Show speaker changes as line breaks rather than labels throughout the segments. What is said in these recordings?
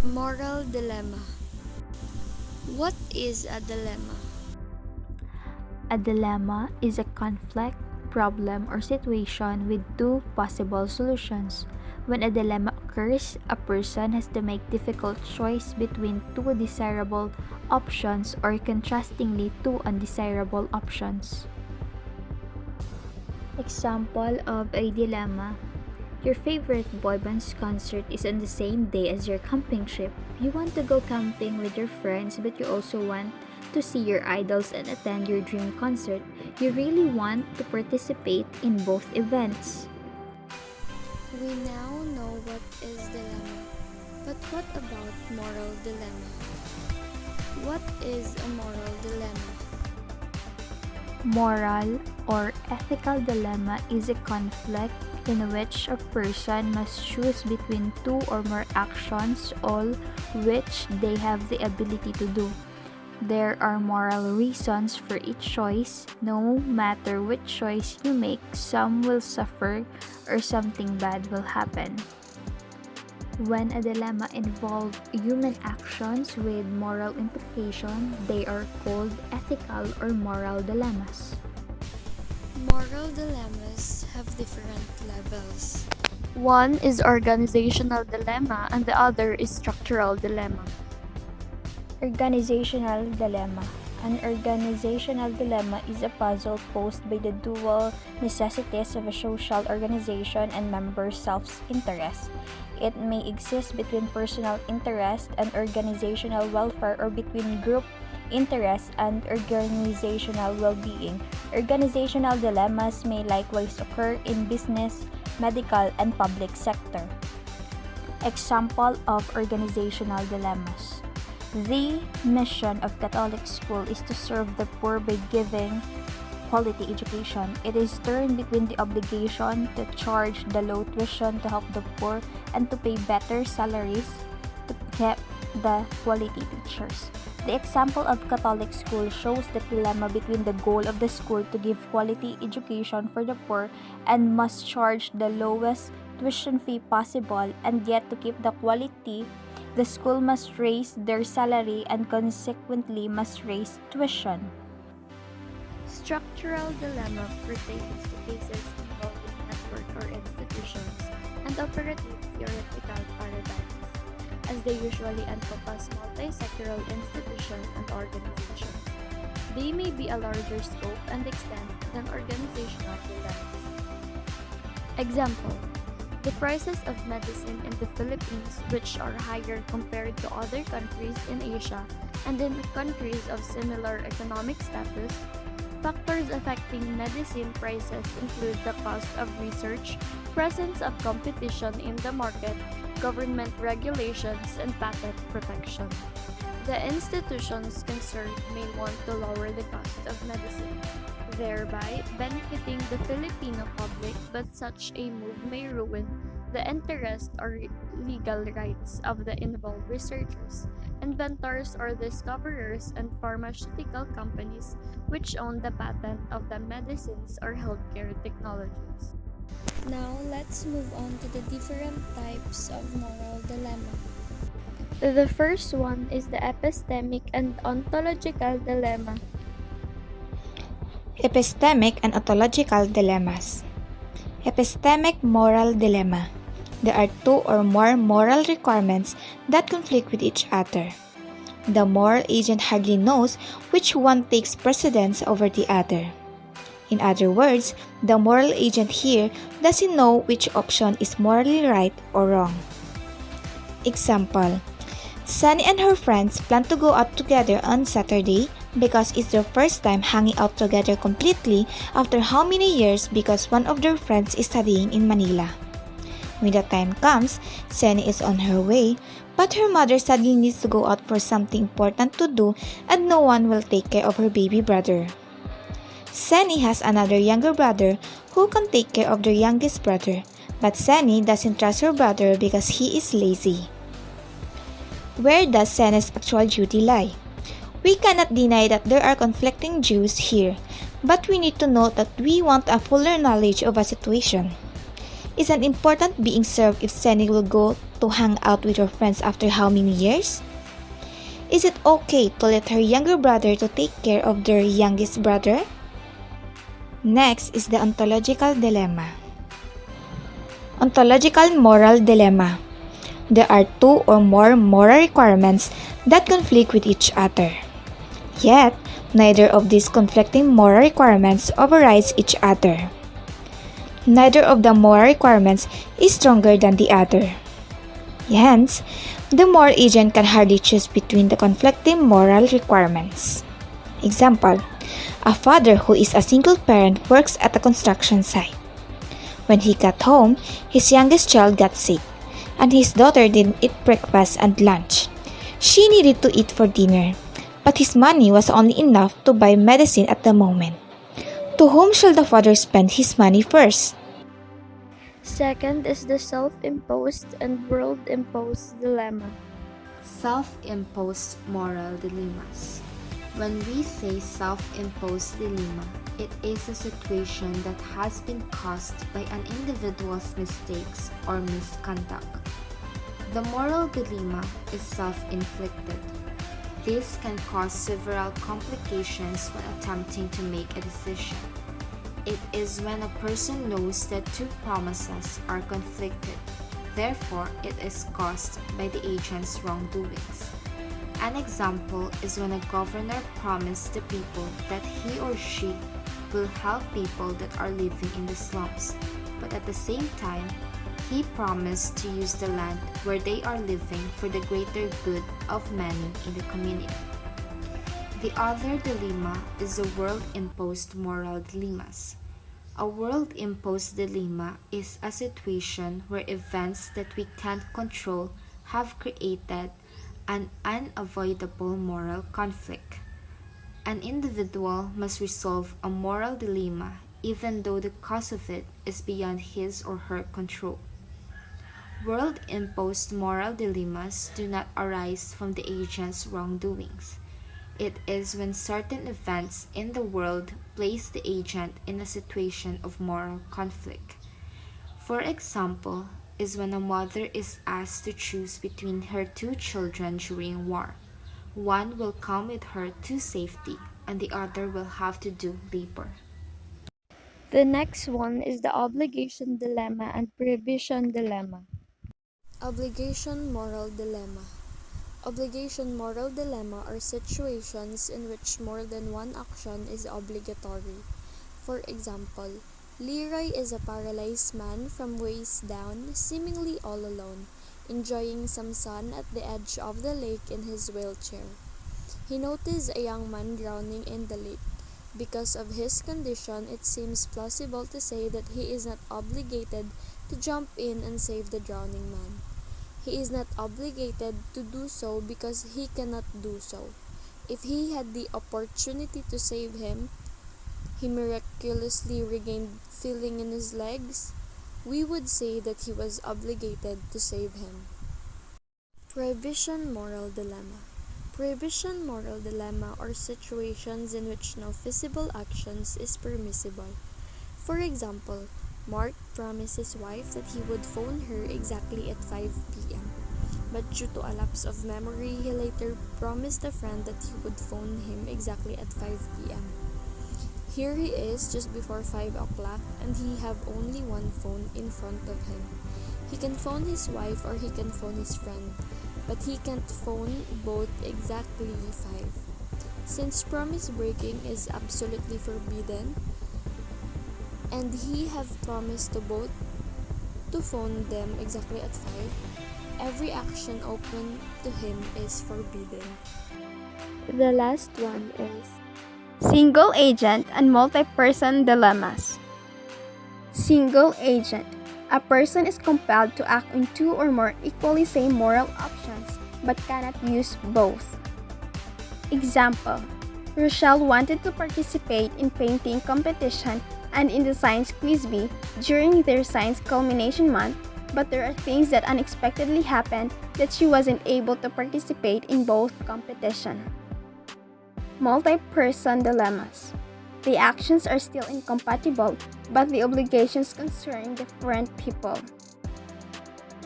Moral dilemma. What is a dilemma?
A dilemma is a conflict, problem, or situation with two possible solutions. When a dilemma occurs, a person has to make difficult choice between two desirable options or contrastingly two undesirable options. Example of a dilemma. Your favorite boy band's concert is on the same day as your camping trip. You want to go camping with your friends, but you also want to see your idols and attend your dream concert. You really want to participate in both events.
We now know what is dilemma. But what about moral dilemma? What is a moral dilemma?
Moral or ethical dilemma is a conflict in which a person must choose between two or more actions, all which they have the ability to do. There are moral reasons for each choice. No matter which choice you make, some will suffer or something bad will happen. When a dilemma involves human actions with moral implication, they are called ethical or moral dilemmas.
Moral dilemmas have different levels. One is organizational dilemma and the other is structural dilemma.
Organizational dilemma. An organizational dilemma is a puzzle posed by the dual necessities of a social organization and member self-interest. It may exist between personal interest and organizational welfare or between group interest and organizational well-being. Organizational dilemmas may likewise occur in business, medical, and public sector. Example of organizational dilemmas. The mission of Catholic school is to serve the poor by giving quality education. It is torn between the obligation to charge the low tuition to help the poor and to pay better salaries to keep the quality teachers. The example of Catholic school shows the dilemma between the goal of the school to give quality education for the poor and must charge the lowest tuition fee possible, and yet to keep the quality, the school must raise their salary and consequently must raise tuition.
Structural dilemma pertains to cases involving network or institutions and operative theoretical paradigms, as they usually encompass multi-sectoral institutions and organizations. They may be a larger scope and extent than organizational dilemmas. Example: the prices of medicine in the Philippines, which are higher compared to other countries in Asia and in countries of similar economic status. Factors affecting medicine prices include the cost of research, presence of competition in the market, government regulations, and patent protection. The institutions concerned may want to lower the cost of medicine, thereby benefiting the Filipino public, but such a move may ruin the interest or legal rights of the involved researchers, inventors or discoverers, and pharmaceutical companies which own the patent of the medicines or healthcare technologies. Now, let's move on to the different types of moral dilemma. The first one is the epistemic and ontological dilemma.
Epistemic and ontological dilemmas. Epistemic moral dilemma. There are two or more moral requirements that conflict with each other. The moral agent hardly knows which one takes precedence over the other. In other words, the moral agent here doesn't know which option is morally right or wrong. Example: Sunny and her friends plan to go out together on Saturday because it's their first time hanging out together completely after how many years, because one of their friends is studying in Manila. When the time comes, Sunny is on her way, but her mother suddenly needs to go out for something important to do and no one will take care of her baby brother. Sunny has another younger brother who can take care of their youngest brother, but Sunny doesn't trust her brother because he is lazy. Where does Sunny's actual duty lie? We cannot deny that there are conflicting views here, but we need to note that we want a fuller knowledge of a situation. Is an important being served if Sunny will go to hang out with her friends after how many years? Is it okay to let her younger brother to take care of their youngest brother? Next is the ontological dilemma. Ontological moral dilemma. There are two or more moral requirements that conflict with each other. Yet, neither of these conflicting moral requirements overrides each other. Neither of the moral requirements is stronger than the other. Hence, the moral agent can hardly choose between the conflicting moral requirements. Example, a father who is a single parent works at a construction site. When he got home, his youngest child got sick, and his daughter didn't eat breakfast and lunch. She needed to eat for dinner, but his money was only enough to buy medicine at the moment. To whom shall the father spend his money first?
Second is the self-imposed and world-imposed dilemma.
Self-imposed moral dilemmas. When we say self-imposed dilemma, it is a situation that has been caused by an individual's mistakes or misconduct. The moral dilemma is self-inflicted. This can cause several complications when attempting to make a decision. It is when a person knows that two promises are conflicted. Therefore, it is caused by the agent's wrongdoings. An example is when a governor promised the people that he or she will help people that are living in the slums, but at the same time, he promised to use the land where they are living for the greater good of many in the community. The other dilemma is the world-imposed moral dilemmas. A world-imposed dilemma is a situation where events that we can't control have created an unavoidable moral conflict. An individual must resolve a moral dilemma even though the cause of it is beyond his or her control. World-imposed moral dilemmas do not arise from the agent's wrongdoings. It is when certain events in the world place the agent in a situation of moral conflict. For example, is when a mother is asked to choose between her two children during war. One will come with her to safety, and the other will have to do labor.
The next one is the obligation dilemma and prohibition dilemma.
Obligation moral dilemma. Obligation moral dilemma are situations in which more than one action is obligatory. For example, Leroy is a paralyzed man from waist down, seemingly all alone, enjoying some sun at the edge of the lake in his wheelchair. He noticed a young man drowning in the lake. Because of his condition, it seems plausible to say that he is not obligated to jump in and save the drowning man. He is not obligated to do so because he cannot do so. If he had the opportunity to save him, he miraculously regained feeling in his legs, we would say that he was obligated to save him. Prohibition moral dilemma. Prohibition moral dilemma are situations in which no feasible actions is permissible. For example, Mark promised his wife that he would phone her exactly at 5 p.m. But due to a lapse of memory, he later promised a friend that he would phone him exactly at 5 p.m. Here he is just before 5 o'clock and he have only one phone in front of him. He can phone his wife or he can phone his friend, but he can't phone both exactly 5. Since promise breaking is absolutely forbidden, and he have promised to both to phone them exactly at 5, every action open to him is forbidden.
The last one is
Single agent and multi-person dilemmas. Single agent. A person is compelled to act in two or more equally same moral options but cannot use both. Example: Rochelle wanted to participate in painting competition and in the science quiz bee during their science culmination month, but there are things that unexpectedly happened that she wasn't able to participate in both competition. Multi-person dilemmas.
The actions are still incompatible, but the obligations concern different people.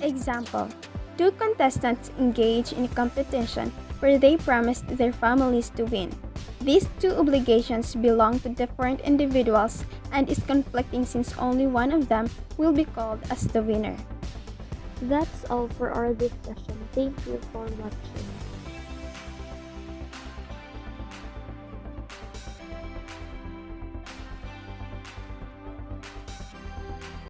Example: two contestants engage in a competition where they promised their families to win. These two obligations belong to different individuals and is conflicting since only one of them will be called as the winner.
That's all for our discussion. Thank you for watching.